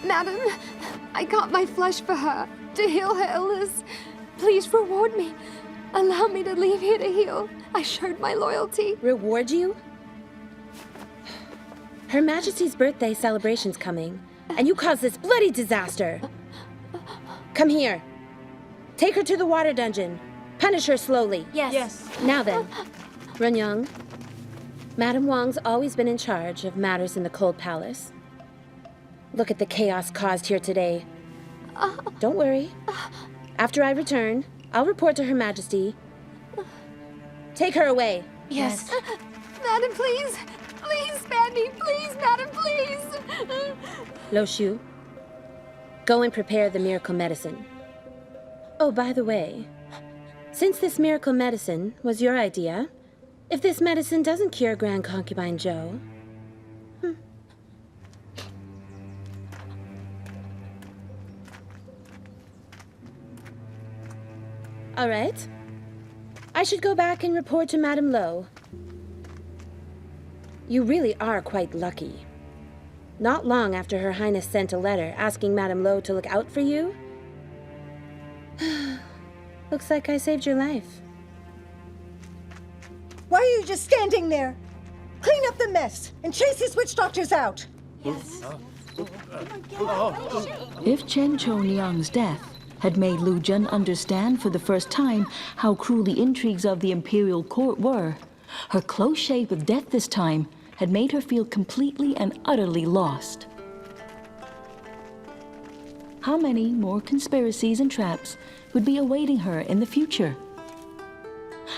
Madam, I got my flesh for her, to heal her illness. Please reward me. Allow me to leave here to heal. I showed my loyalty. Reward you? Her Majesty's birthday celebration's coming, and you caused this bloody disaster. Come here. Take her to the water dungeon. Punish her slowly. Yes. Now then, Runyang, Madame Wang's always been in charge of matters in the Cold Palace. Look at the chaos caused here today. Don't worry. After I return, I'll report to Her Majesty. Take her away. Yes. Madam, please. Please spare me. Please, madam, please. Lo Shu, go and prepare the miracle medicine. Oh, by the way, since this miracle medicine was your idea, if this medicine doesn't cure Grand Concubine Zhao, all right. I should go back and report to Madame Lo. You really are quite lucky. Not long after Her Highness sent a letter asking Madame Lo to look out for you, looks like I saved your life. Why are you just standing there? Clean up the mess and chase these witch doctors out. Yes. If Chen Chongyang's death had made Lu Zhen understand for the first time how cruel the intrigues of the Imperial court were, her close shave with death this time had made her feel completely and utterly lost. How many more conspiracies and traps would be awaiting her in the future?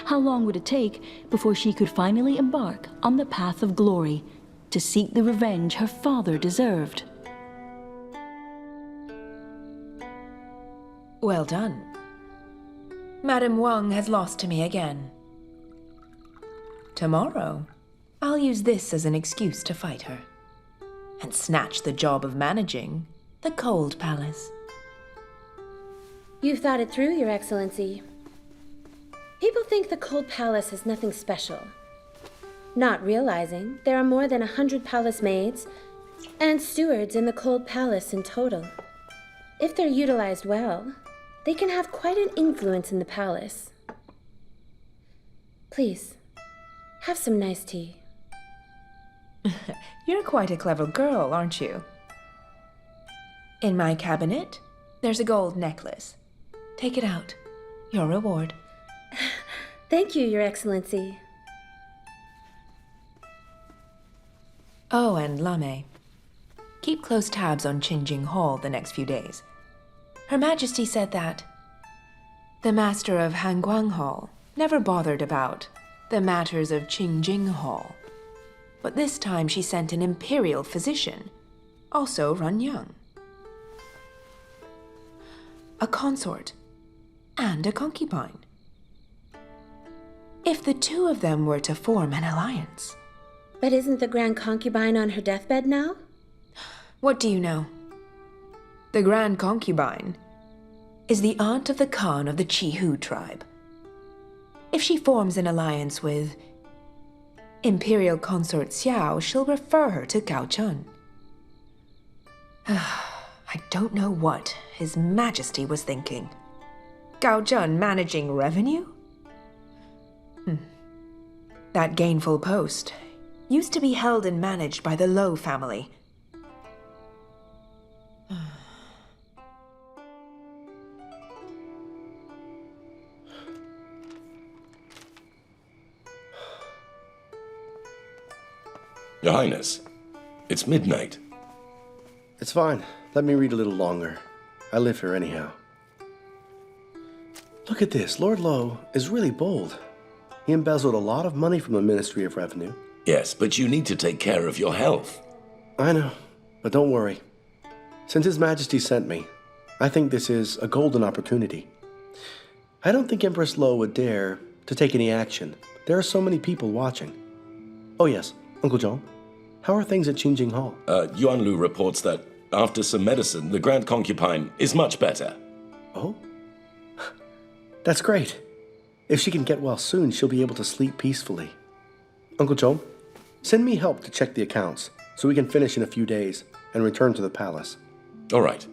How long would it take before she could finally embark on the path of glory to seek the revenge her father deserved? Well done. Madame Wang has lost to me again. Tomorrow, I'll use this as an excuse to fight her and snatch the job of managing the Cold Palace. You've thought it through, Your Excellency. People think the Cold Palace is nothing special, not realizing there are more than 100 palace maids and stewards in the Cold Palace in total. If they're utilized well, they can have quite an influence in the palace. Please, have some nice tea. You're quite a clever girl, aren't you? In my cabinet, there's a gold necklace. Take it out. Your reward. Thank you, Your Excellency. Oh, and Lame. Keep close tabs on Qingjing Hall the next few days. Her Majesty said that the master of Hanguang Hall never bothered about the matters of Qingjing Hall. But this time she sent an Imperial physician, also Runyang, a consort, and a concubine. If the two of them were to form an alliance. But isn't the Grand Concubine on her deathbed now? What do you know? The Grand Concubine is the aunt of the Khan of the Chihu tribe. If she forms an alliance with Imperial consort Xiao, she'll refer her to Gao Zhan. I don't know what His Majesty was thinking. Gao Zhan managing revenue? That gainful post used to be held and managed by the Lo family. Your Highness, it's midnight. It's fine. Let me read a little longer. I live here anyhow. Look at this. Lord Lo is really bold. He embezzled a lot of money from the Ministry of Revenue. Yes, but you need to take care of your health. I know, but don't worry. Since His Majesty sent me, I think this is a golden opportunity. I don't think Empress Lo would dare to take any action. There are so many people watching. Oh yes, Uncle Zhao, how are things at Qingjing Hall? Yuan Lu reports that after some medicine, the Grand Concubine is much better. Oh? That's great. If she can get well soon, she'll be able to sleep peacefully. Uncle Zhou, send me help to check the accounts so we can finish in a few days and return to the palace. All right.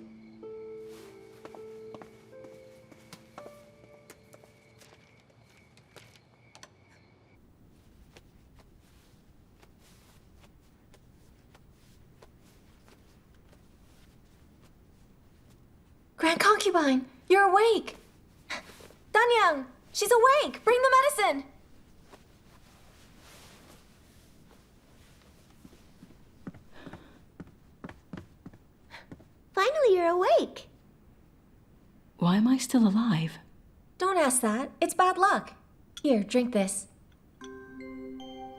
Grand Concubine, you're awake! Danyang, she's awake! Bring the medicine! Finally, you're awake. Why am I still alive? Don't ask that. It's bad luck. Here, drink this.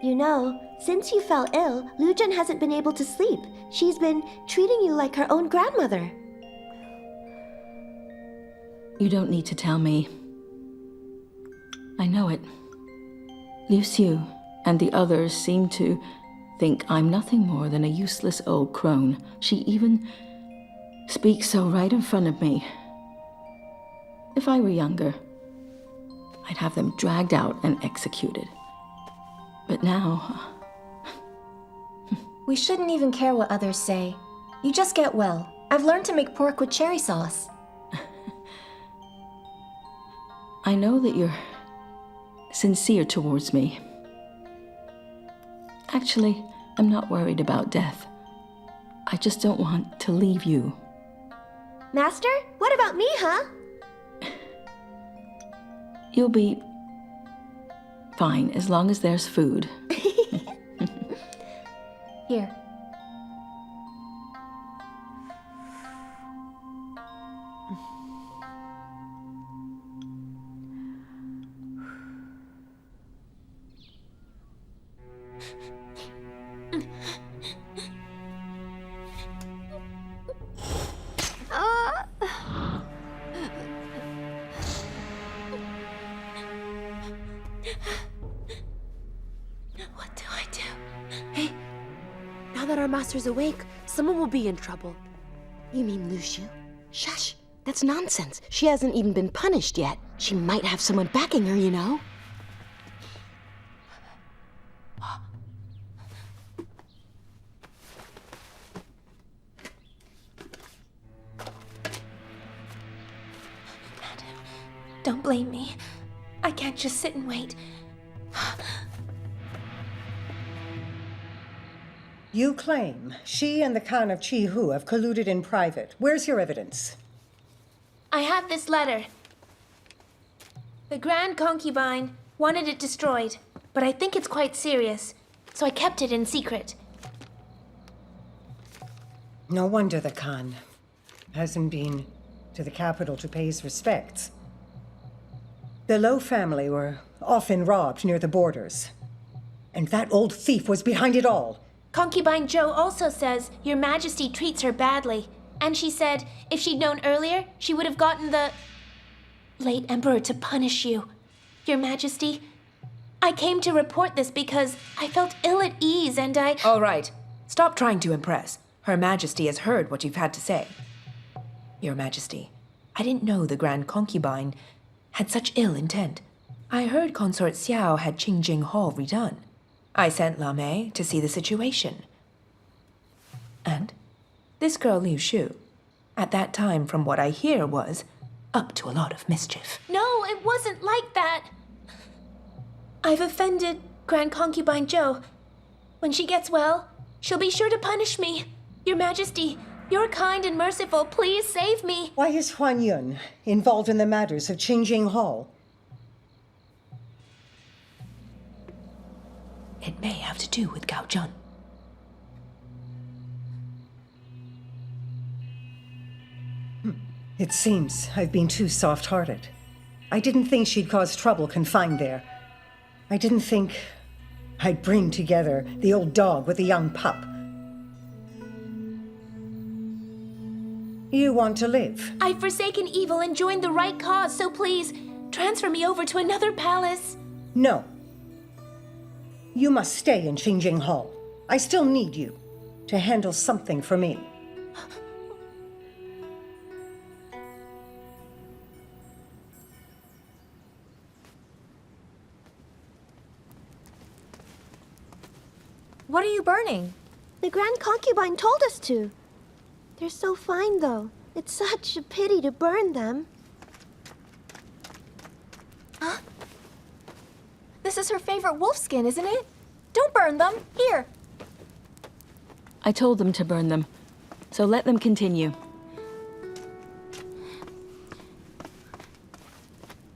You know, since you fell ill, Lu Zhen hasn't been able to sleep. She's been treating you like her own grandmother. You don't need to tell me. I know it. Liu Xiu and the others seem to think I'm nothing more than a useless old crone. She even speaks so right in front of me. If I were younger, I'd have them dragged out and executed. But now... We shouldn't even care what others say. You just get well. I've learned to make pork with cherry sauce. I know that you're sincere towards me. Actually, I'm not worried about death. I just don't want to leave you. Master, what about me, huh? You'll be fine as long as there's food. Here. What do I do? Hey, now that our master's awake, someone will be in trouble. You mean Lu Xiu? Shush, that's nonsense. She hasn't even been punished yet. She might have someone backing her, you know? Don't blame me. I can't just sit and wait. You claim she and the Khan of Chi Hu have colluded in private. Where's your evidence? I have this letter. The Grand Concubine wanted it destroyed, but I think it's quite serious, so I kept it in secret. No wonder the Khan hasn't been to the capital to pay his respects. The Lo family were often robbed near the borders. And that old thief was behind it all. Concubine Zhou also says Your Majesty treats her badly. And she said if she'd known earlier, she would have gotten the late Emperor to punish you. Your Majesty, I came to report this because I felt ill at ease and I... All right. Stop trying to impress. Her Majesty has heard what you've had to say. Your Majesty, I didn't know the Grand Concubine had such ill intent. I heard Consort Xiao had Qingjing Hall redone. I sent Lame to see the situation. And this girl Liu Shu, at that time from what I hear was up to a lot of mischief. No, it wasn't like that. I've offended Grand Concubine Zhou. When she gets well, she'll be sure to punish me. Your Majesty, you're kind and merciful. Please save me. Why is Huan Yun involved in the matters of Qingjing Hall? It may have to do with Gao Zhan. It seems I've been too soft-hearted. I didn't think she'd cause trouble confined there. I didn't think I'd bring together the old dog with the young pup. You want to live? I've forsaken evil and joined the right cause, so please, transfer me over to another palace. No. You must stay in Qingjing Hall. I still need you to handle something for me. What are you burning? The Grand Concubine told us to. They're so fine, though. It's such a pity to burn them. Huh? This is her favorite wolf skin, isn't it? Don't burn them. Here. I told them to burn them, so let them continue.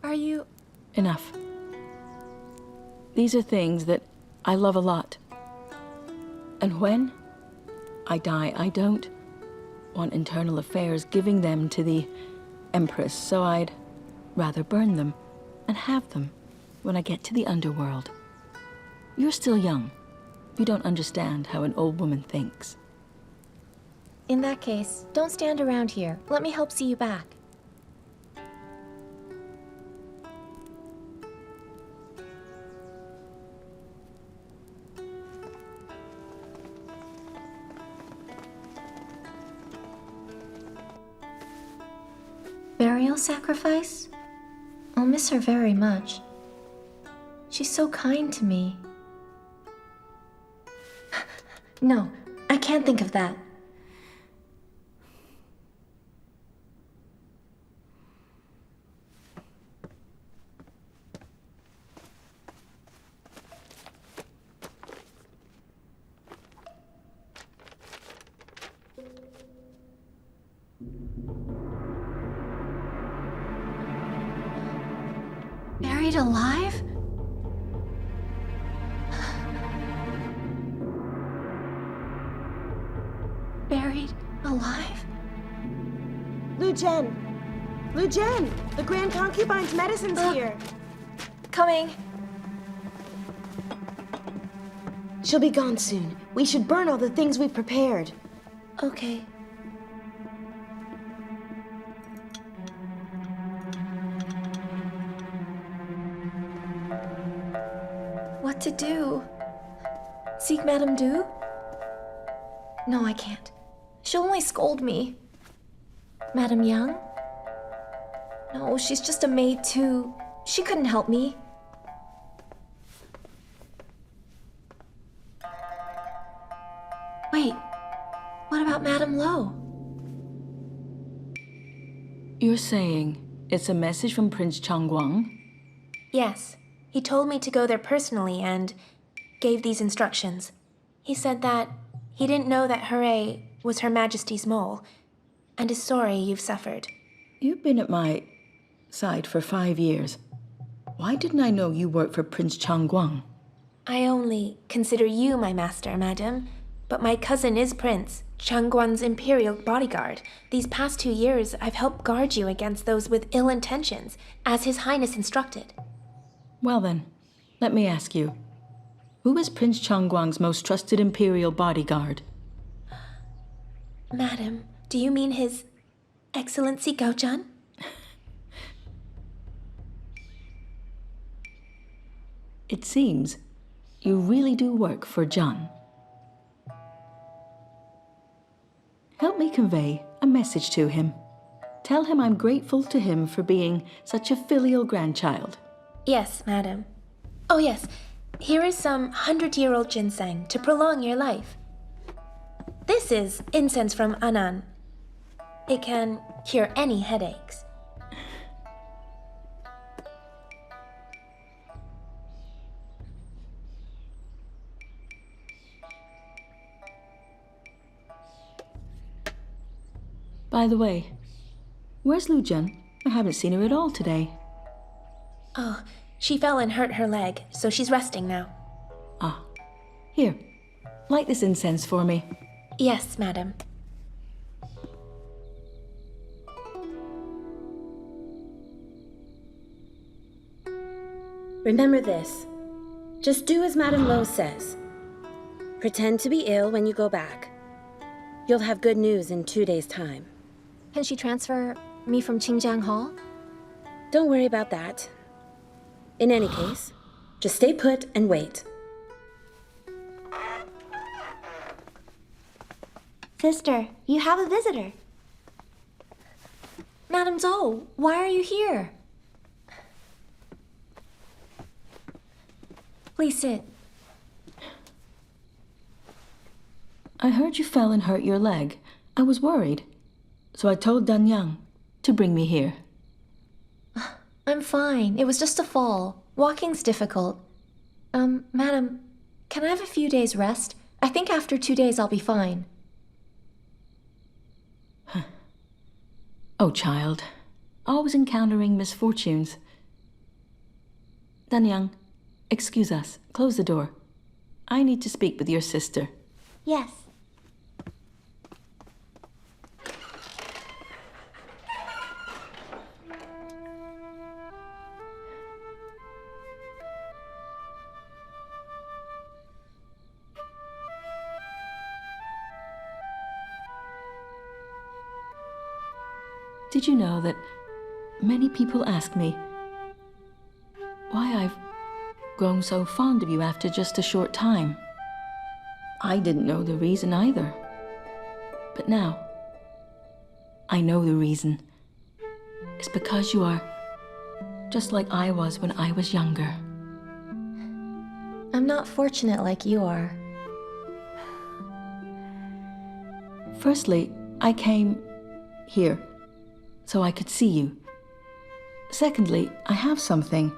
Are you... Enough. These are things that I love a lot. And when I die, I don't want internal affairs giving them to the empress, so I'd rather burn them and have them when I get to the underworld. You're still young. You don't understand how an old woman thinks. In that case, don't stand around here. Let me help see you back. Burial sacrifice? I'll miss her very much. She's so kind to me. No, I can't think of that. Buried alive? Buried alive? Zhen! Zhen! The Grand Concubine's medicine's here! Coming. She'll be gone soon. We should burn all the things we've prepared. Okay. What to do? Seek Madame Du? No, I can't. She'll only scold me. Madame Yang? No, she's just a maid too. She couldn't help me. Wait, what about Madame Lo? You're saying it's a message from Prince Changguang? Yes. He told me to go there personally and gave these instructions. He said that he didn't know that Hooray was Her Majesty's mole, and is sorry you've suffered. You've been at my side for 5 years. Why didn't I know you worked for Prince Changguang? I only consider you my master, madam, but my cousin is Prince Changguang's Imperial bodyguard. These past 2 years, I've helped guard you against those with ill intentions, as His Highness instructed. Well then, let me ask you. Who is Prince Changguang's most trusted Imperial bodyguard? Madam, do you mean His Excellency Gao Zhan? It seems you really do work for Zhan. Help me convey a message to him. Tell him I'm grateful to him for being such a filial grandchild. Yes, madam. Oh yes, here is some 100-year-old ginseng to prolong your life. This is incense from Anan. It can cure any headaches. By the way, where's Zhen? I haven't seen her at all today. Oh, she fell and hurt her leg, so she's resting now. Ah, here, light this incense for me. Yes, madam. Remember this. Just do as Madame Lo says. Pretend to be ill when you go back. You'll have good news in 2 days' time. Can she transfer me from Qingjiang Hall? Don't worry about that. In any case, just stay put and wait. Sister, you have a visitor. Madame Zhao, why are you here? Please sit. I heard you fell and hurt your leg. I was worried. So I told Danyang to bring me here. I'm fine. It was just a fall. Walking's difficult. Madam, can I have a few days rest? I think after 2 days I'll be fine. Oh, child. Always encountering misfortunes. Danyang, excuse us. Close the door. I need to speak with your sister. Yes. Did you know that many people ask me why I've grown so fond of you after just a short time? I didn't know the reason either. But now, I know the reason. It's because you are just like I was when I was younger. I'm not fortunate like you are. Firstly, I came here so I could see you. Secondly, I have something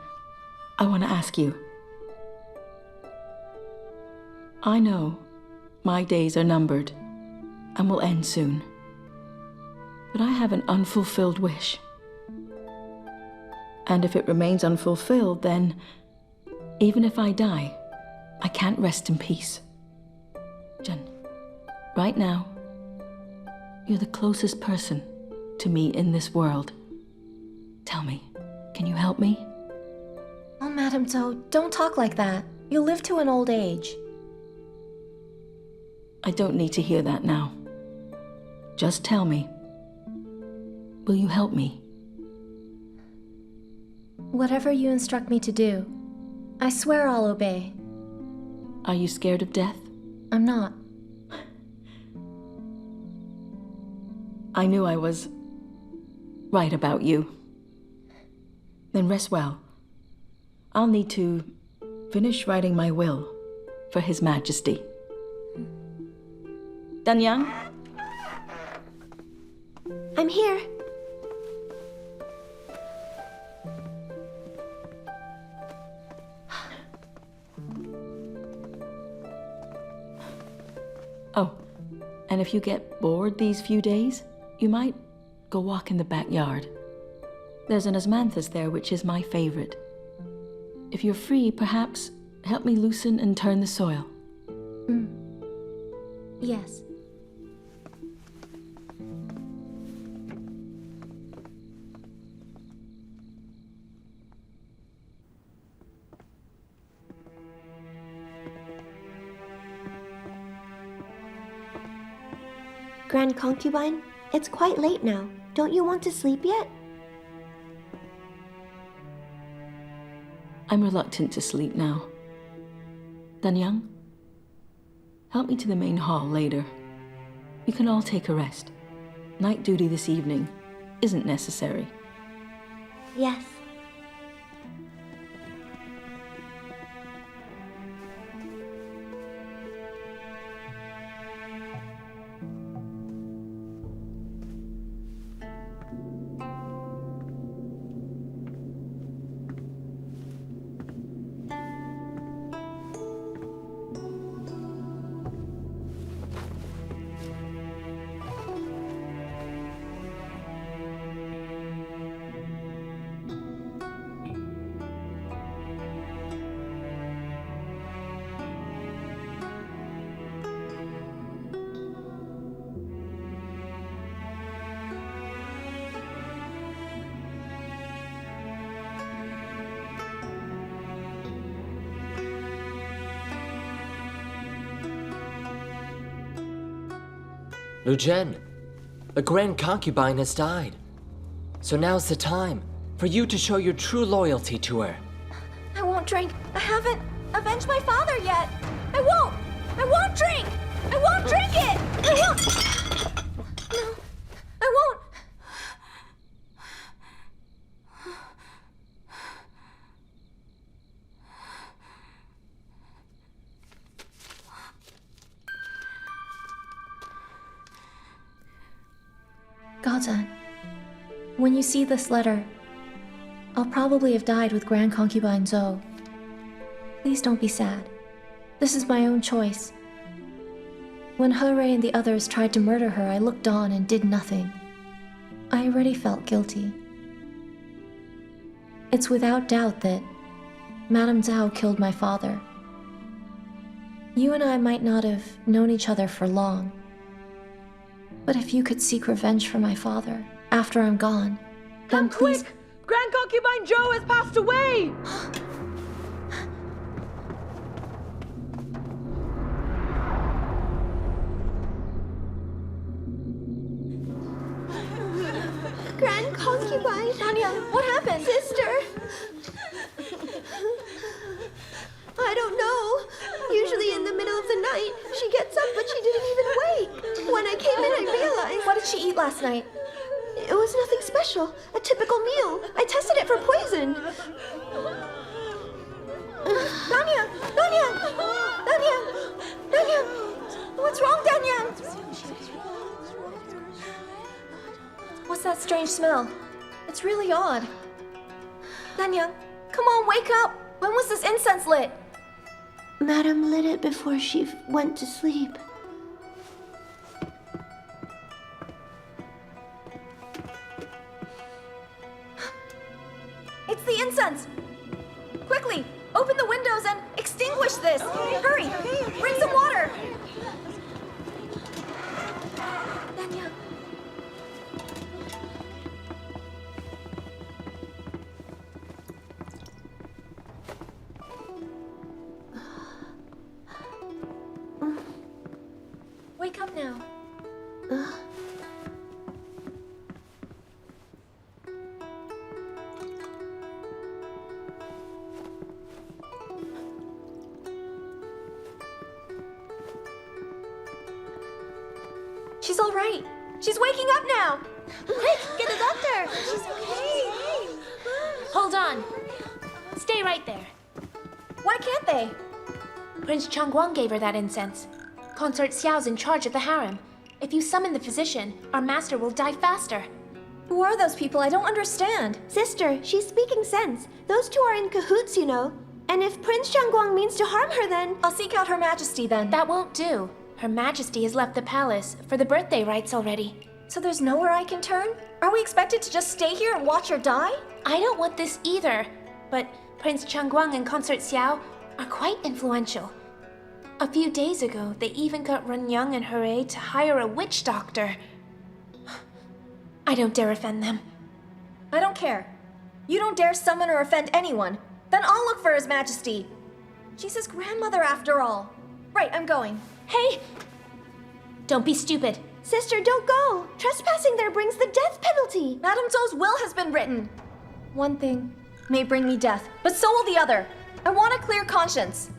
I want to ask you. I know my days are numbered and will end soon. But I have an unfulfilled wish. And if it remains unfulfilled, then even if I die, I can't rest in peace. Zhen, right now, you're the closest person to me in this world. Tell me, can you help me? Oh, Madam Zhao, don't talk like that. You'll live to an old age. I don't need to hear that now. Just tell me. Will you help me? Whatever you instruct me to do, I swear I'll obey. Are you scared of death? I'm not. I knew I was right about you. Then rest well. I'll need to finish writing my will for His Majesty. Danyang? I'm here. Oh, and if you get bored these few days, you might go walk in the backyard. There's an osmanthus there, which is my favorite. If you're free, perhaps help me loosen and turn the soil. Yes. Grand concubine, it's quite late now. Don't you want to sleep yet? I'm reluctant to sleep now. Danyang, help me to the main hall later. You can all take a rest. Night duty this evening isn't necessary. Yes. Lu Zhen, the grand concubine has died. So now's the time for you to show your true loyalty to her. I won't drink. I haven't avenged my father yet. I won't. I won't drink. I won't drink it. I won't. No, I won't. Gao Zhan, when you see this letter, I'll probably have died with Grand Concubine Zhao. Please don't be sad. This is my own choice. When He and the others tried to murder her, I looked on and did nothing. I already felt guilty. It's without doubt that Madame Zhao killed my father. You and I might not have known each other for long, but if you could seek revenge for my father after I'm gone, then please... Quick! Grand Concubine Zhao has passed away! Grand Concubine! Tanya, what happened? Sister! I don't know. Usually in the middle of the night, she gets up, but she didn't even wake. When I came in, I realized... What did she eat last night? It was nothing special. A typical meal. I tested it for poison. Danya! Danya! Danya! Danya! What's wrong, Danya? What's that strange smell? It's really odd. Danya, come on, wake up! When was this incense lit? Madam lit it before she went to sleep. It's the incense! Quickly, open the windows and extinguish this! Hurry! Bring some water! Danya. Wake up now. She's all right. She's waking up now. Quick, get the doctor. She's okay. Hold on. Stay right there. Why can't they? Prince Changguang gave her that incense. Consort Xiao's in charge of the harem. If you summon the physician, our master will die faster. Who are those people? I don't understand. Sister, she's speaking sense. Those two are in cahoots, you know. And if Prince Changguang means to harm her, then... I'll seek out Her Majesty, then. That won't do. Her Majesty has left the palace for the birthday rites already. So there's nowhere I can turn? Are we expected to just stay here and watch her die? I don't want this either. But Prince Changguang and Consort Xiao are quite influential. A few days ago, they even got Renyang and Hooray to hire a witch doctor. I don't dare offend them. I don't care. You don't dare summon or offend anyone. Then I'll look for His Majesty. She's his grandmother after all. Right, I'm going. Hey! Don't be stupid. Sister, don't go. Trespassing there brings the death penalty. Madame Zhou's will has been written. One thing may bring me death, but so will the other. I want a clear conscience.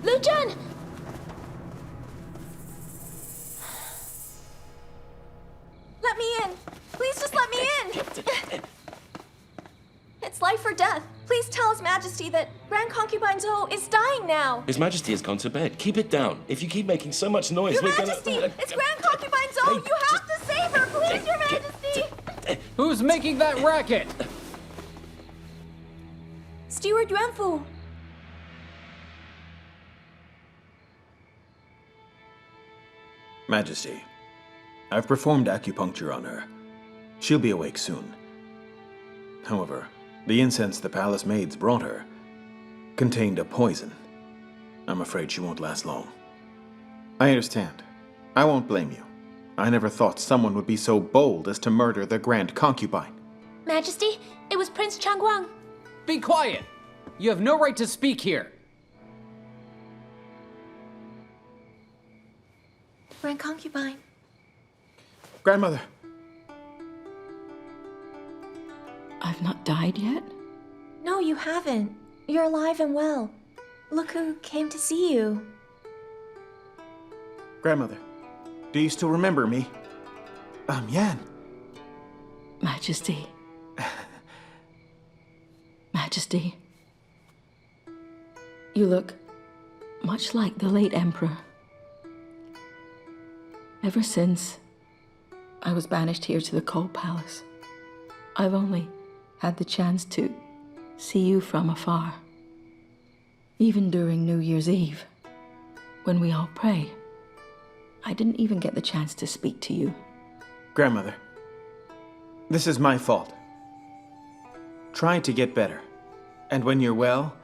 Lu Zhen! Let me in! Please just let me in! It's life or death. Please tell His Majesty that Grand Concubine Zhou is dying now. His Majesty has gone to bed. Keep it down. If you keep making so much noise, Your we're Majesty! gonna... It's Grand Concubine Zhou! You have to save her! Please, Your Majesty! Who's making that racket? Steward Yuanfu. Majesty, I've performed acupuncture on her. She'll be awake soon. However, the incense the palace maids brought her contained a poison. I'm afraid she won't last long. I understand. I won't blame you. I never thought someone would be so bold as to murder the Grand Concubine. Majesty, it was Prince Changguang. Be quiet! You have no right to speak here. Grand Concubine. Grandmother! I've not died yet? No, you haven't. You're alive and well. Look who came to see you. Grandmother, do you still remember me? I'm Yan. Majesty. Majesty. You look much like the late Emperor. Ever since I was banished here to the Cold Palace, I've only had the chance to see you from afar. Even during New Year's Eve, when we all pray, I didn't even get the chance to speak to you. Grandmother, this is my fault. Try to get better. And when you're well...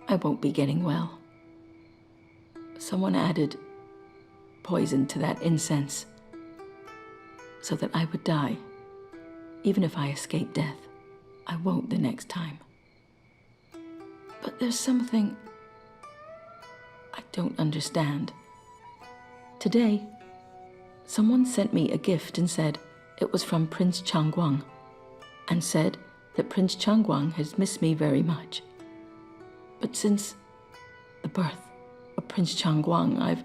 I won't be getting well. Someone added poison to that incense so that I would die. Even if I escape death, I won't the next time. But there's something I don't understand. Today, someone sent me a gift and said it was from Prince Changguang, and said that Prince Changguang has missed me very much. But since the birth of Prince Changguang, I've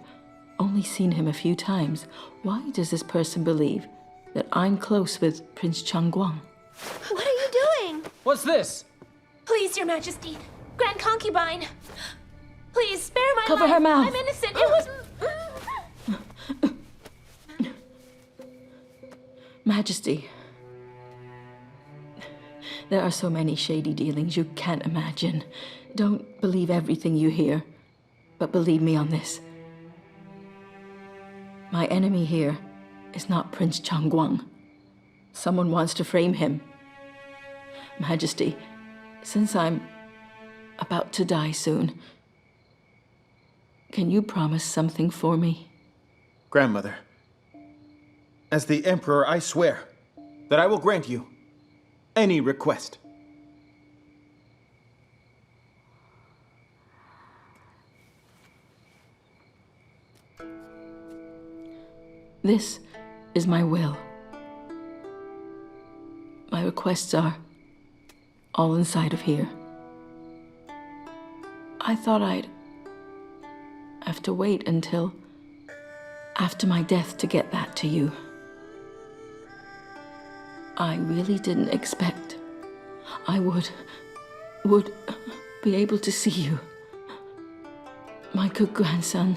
only seen him a few times. Why does this person believe that I'm close with Prince Changguang? What are you doing? What's this? Please, Your Majesty. Grand Concubine. Please, spare my Cover life. her mouth. I'm innocent. It was... Majesty, there are so many shady dealings you can't imagine. Don't believe everything you hear, but believe me on this. My enemy here is not Prince Changguang. Someone wants to frame him. Majesty, since I'm about to die soon, can you promise something for me? Grandmother, as the Emperor, I swear that I will grant you any request. This is my will. My requests are all inside of here. I thought I'd have to wait until after my death to get that to you. I really didn't expect I would be able to see you. My good grandson.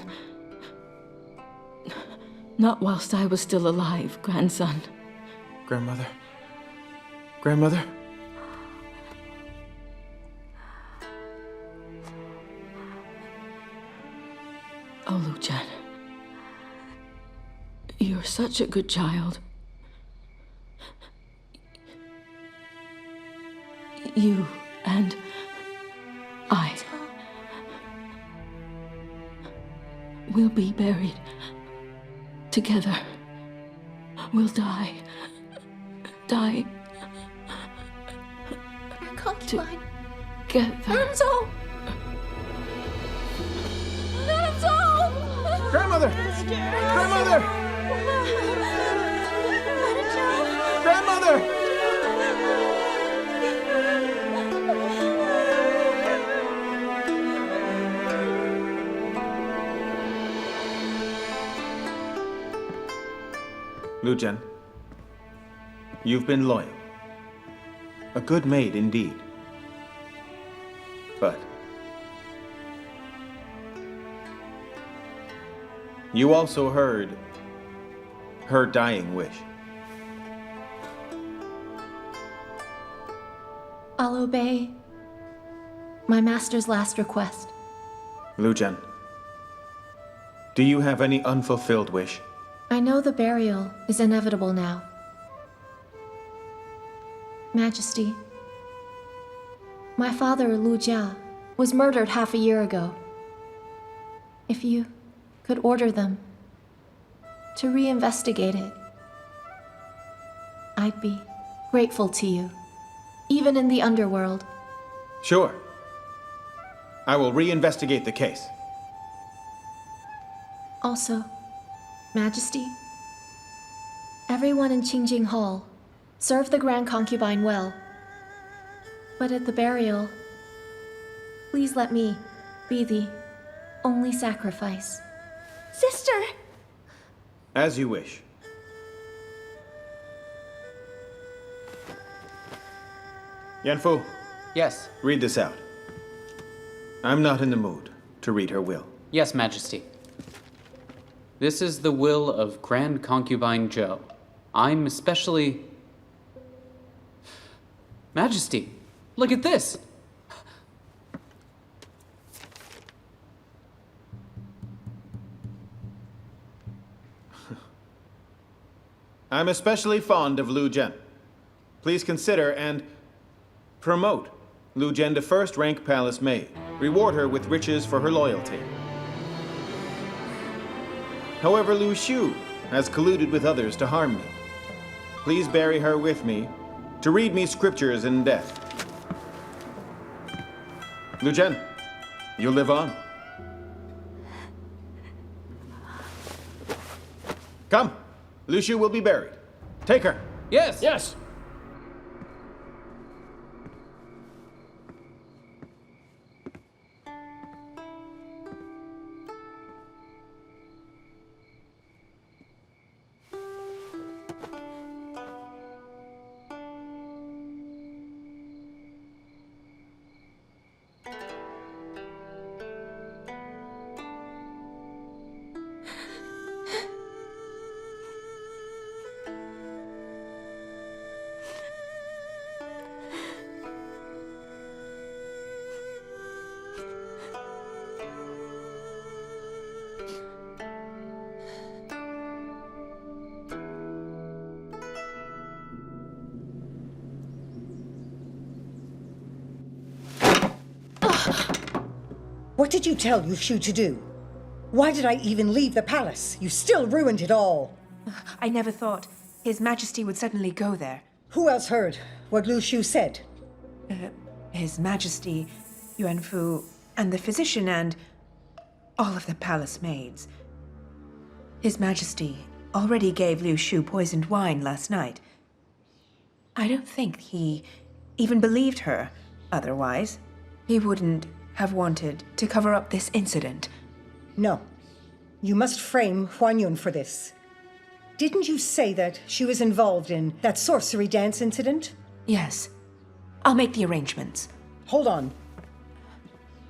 Not whilst I was still alive, grandson. Grandmother. Grandmother? Oh, Luchan. You're such a good child. You and I will be buried together. We'll die. Concubine. Together. Madame Zhao! Madame Zhao! Grandmother! Grandmother! Grandmother! Lu Zhen, you've been loyal. A good maid indeed. But you also heard her dying wish. I'll obey my master's last request. Lu Zhen, do you have any unfulfilled wish? I know the burial is inevitable now. Majesty, my father, Lu Jia, was murdered half a year ago. If you could order them to reinvestigate it, I'd be grateful to you, even in the underworld. Sure. I will reinvestigate the case. Also, Majesty, everyone in Qingjing Hall served the Grand Concubine well. But at the burial, please let me be the only sacrifice. Sister! As you wish. Yanfu. Yes. Read this out. I'm not in the mood to read her will. Yes, Majesty. This is the will of Grand Concubine Zhao. I'm especially... Majesty, look at this! I'm especially fond of Lu Zhen. Please consider and promote Lu Zhen to first-rank palace maid. Reward her with riches for her loyalty. However, Lu Xiu has colluded with others to harm me. Please bury her with me to read me scriptures in death. Lu Zhen, you'll live on. Come, Lu Xiu will be buried. Take her. Yes! Yes! What did you tell Lu Xiu to do? Why did I even leave the palace? You still ruined it all. I never thought His Majesty would suddenly go there. Who else heard what Lu Xiu said? His Majesty, Yuan Fu, and the physician, and all of the palace maids. His Majesty already gave Liu Shu poisoned wine last night. I don't think he even believed her. Otherwise, he wouldn't have wanted to cover up this incident. No. You must frame Huan Yun for this. Didn't you say that she was involved in that sorcery dance incident? Yes. I'll make the arrangements. Hold on.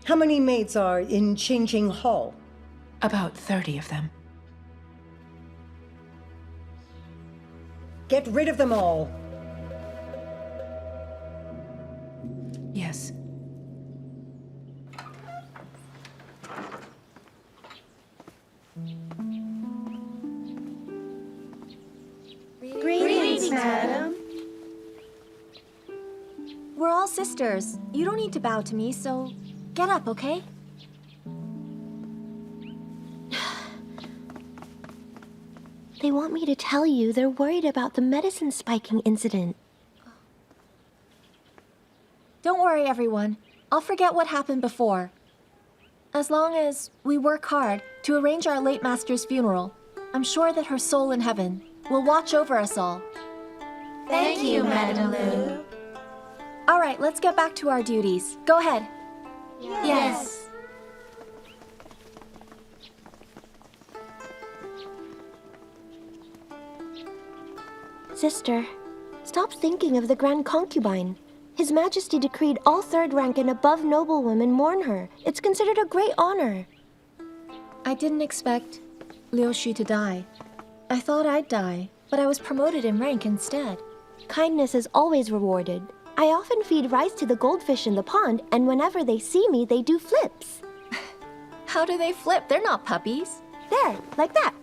How many maids are in Qingjing Hall? About 30 of them. Get rid of them all. Yes. Greetings, madam. We're all sisters. You don't need to bow to me, so get up, okay? They want me to tell you they're worried about the medicine spiking incident. Don't worry, everyone. I'll forget what happened before. As long as we work hard to arrange our late master's funeral, I'm sure that her soul in heaven will watch over us all. Thank you, Madame Lu. All right, let's get back to our duties. Go ahead. Yes. Sister, stop thinking of the Grand Concubine. His Majesty decreed all third rank and above noblewomen mourn her. It's considered a great honor. I didn't expect Liu Shu to die. I thought I'd die, but I was promoted in rank instead. Kindness is always rewarded. I often feed rice to the goldfish in the pond, and whenever they see me, they do flips. How do they flip? They're not puppies. There, like that.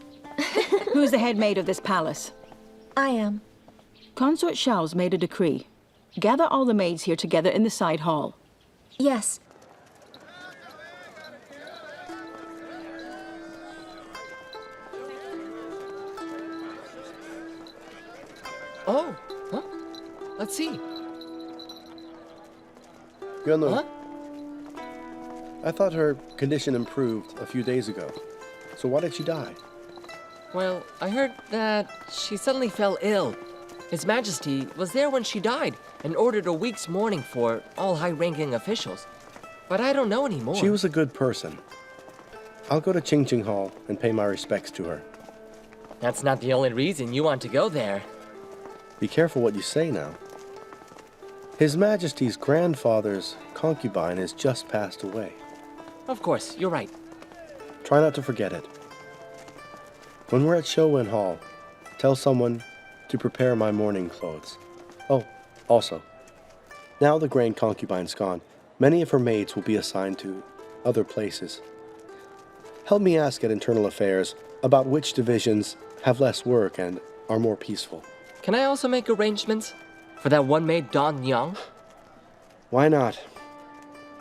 Who's the head maid of this palace? I am. Consort Xiao's made a decree. Gather all the maids here together in the side hall. Yes. Oh, huh? Let's see. Yuan-Lu, Huh? I thought her condition improved a few days ago. So why did she die? Well, I heard that she suddenly fell ill. His Majesty was there when she died and ordered a week's mourning for all high-ranking officials. But I don't know anymore. She was a good person. I'll go to Qingjing Hall and pay my respects to her. That's not the only reason you want to go there. Be careful what you say now. His Majesty's grandfather's concubine has just passed away. Of course, you're right. Try not to forget it. When we're at Xiao Hall, tell someone to prepare my mourning clothes. Oh, also, now the Grand Concubine's gone, many of her maids will be assigned to other places. Help me ask at Internal Affairs about which divisions have less work and are more peaceful. Can I also make arrangements for that one maid, Don Yang? Why not?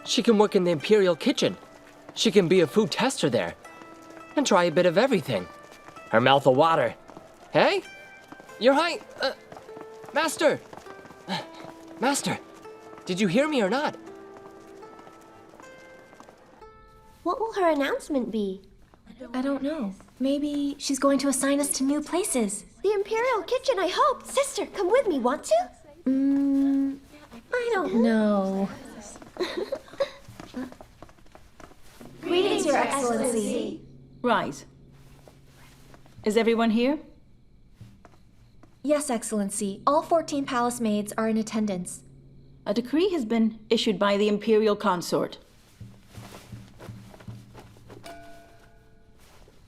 She can work in the Imperial kitchen. She can be a food tester there. And try a bit of everything. Her mouth will water. Hey? Your High... Master! Master, did you hear me or not? What will her announcement be? I don't know. Maybe she's going to assign us to new places. The Imperial kitchen, I hope. Sister, come with me, want to? I don't know. Greetings, Your Excellency. Rise. Is everyone here? Yes, Excellency. All 14 palace maids are in attendance. A decree has been issued by the Imperial Consort.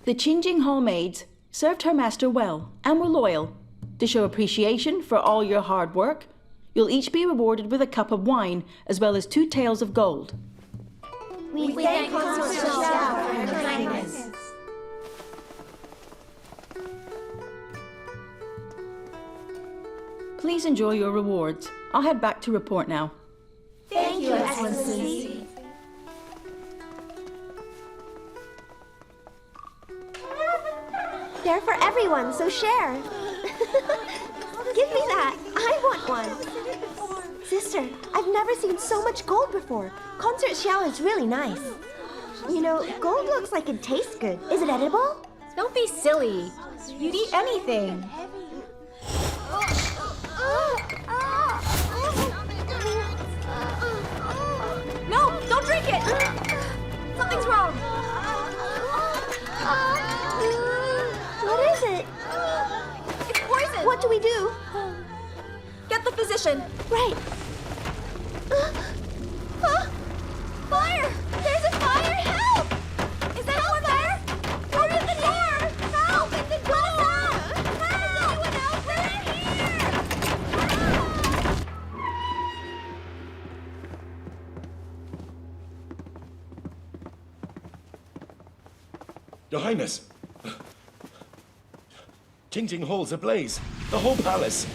The Qingjing Hall maids served her master well and were loyal. To show appreciation for all your hard work, you'll each be rewarded with a cup of wine as well as 2 taels of gold. We thank Consort Xiao for her kindness. Please enjoy your rewards. I'll head back to report now. Thank you, Excellency. They're for everyone, so share. Give me that. I want one. Sister, I've never seen so much gold before. Consort Xiao is really nice. You know, gold looks like it tastes good. Is it edible? Don't be silly. You'd eat anything. No, don't drink it! Something's wrong. What is it? It's poison. What do we do? Get the physician. Right. Fire! There's a fire! Help! Is anyone there? Open the door! Help! Open the door! Help! Anyone else here? Your Highness! Qingjing Hall's ablaze. The whole palace.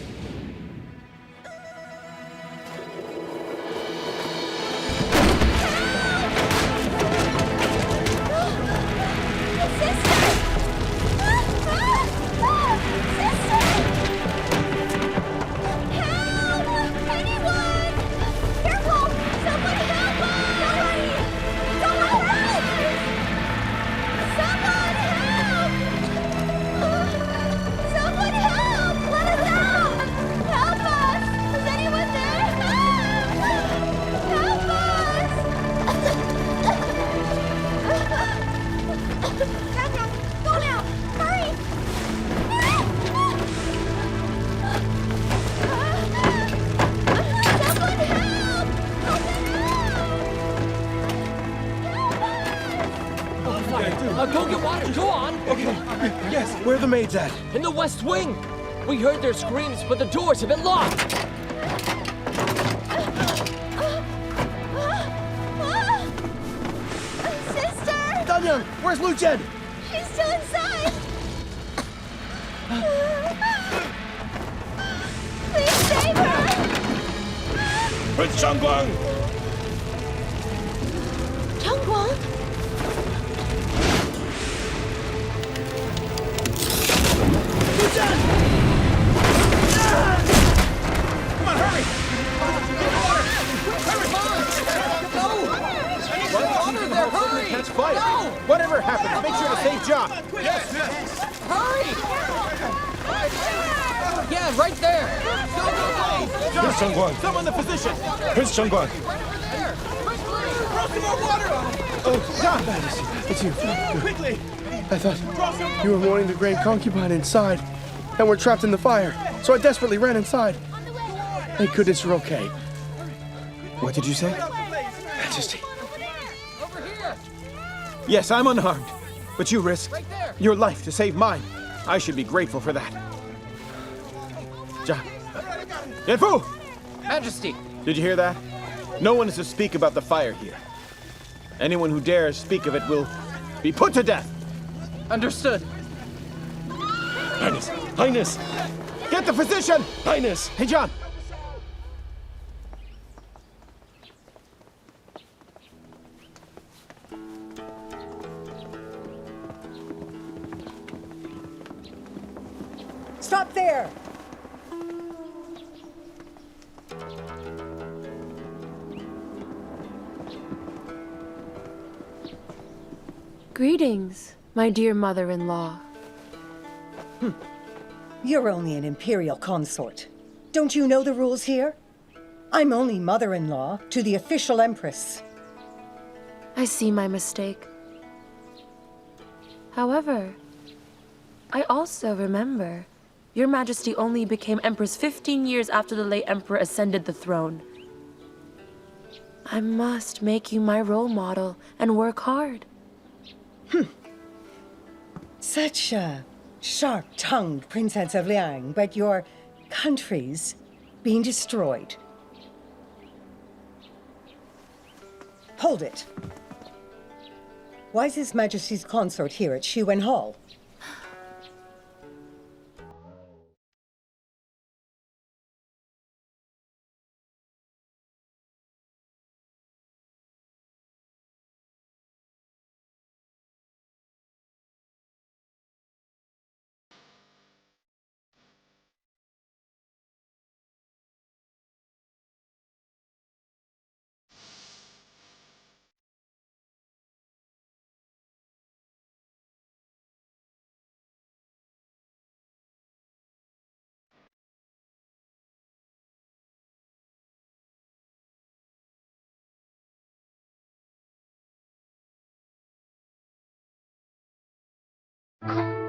Go get water, go on! Okay, yes, where are the maids at? In the West Wing! We heard their screams, but the doors have been locked! Sister! Danyang, where's Lu Zhen? She's still inside! Please save her! Prince Changguang! Changguang? Come on, hurry! Water there, hurry! Catch fire! No! Whatever happens, make sure to save Zhao! Yes! Hurry! Yeah, right there! Go! Prince Changguang! Someone the physician! Prince Changguang! Throw some more water on him! Oh, Zhao! It's you. Quickly! I thought you were mourning the Grand Concubine inside, and we're trapped in the fire, so I desperately ran inside. Thank goodness you're okay. What did you say? Majesty. Over here! Yes, I'm unharmed. But you risked your life to save mine. I should be grateful for that. Yanfu! Majesty! Did you hear that? No one is to speak about the fire here. Anyone who dares speak of it will be put to death. Understood. Highness! Highness! Get the physician! Highness! Hey, John! Stop there! Greetings, my dear mother-in-law. You're only an Imperial consort. Don't you know the rules here? I'm only mother-in-law to the official Empress. I see my mistake. However, I also remember Your Majesty only became Empress 15 years after the late Emperor ascended the throne. I must make you my role model and work hard. Such a sharp-tongued Princess of Liying, but your country's being destroyed. Hold it. Why is His Majesty's consort here at Xuan Hall? Coup.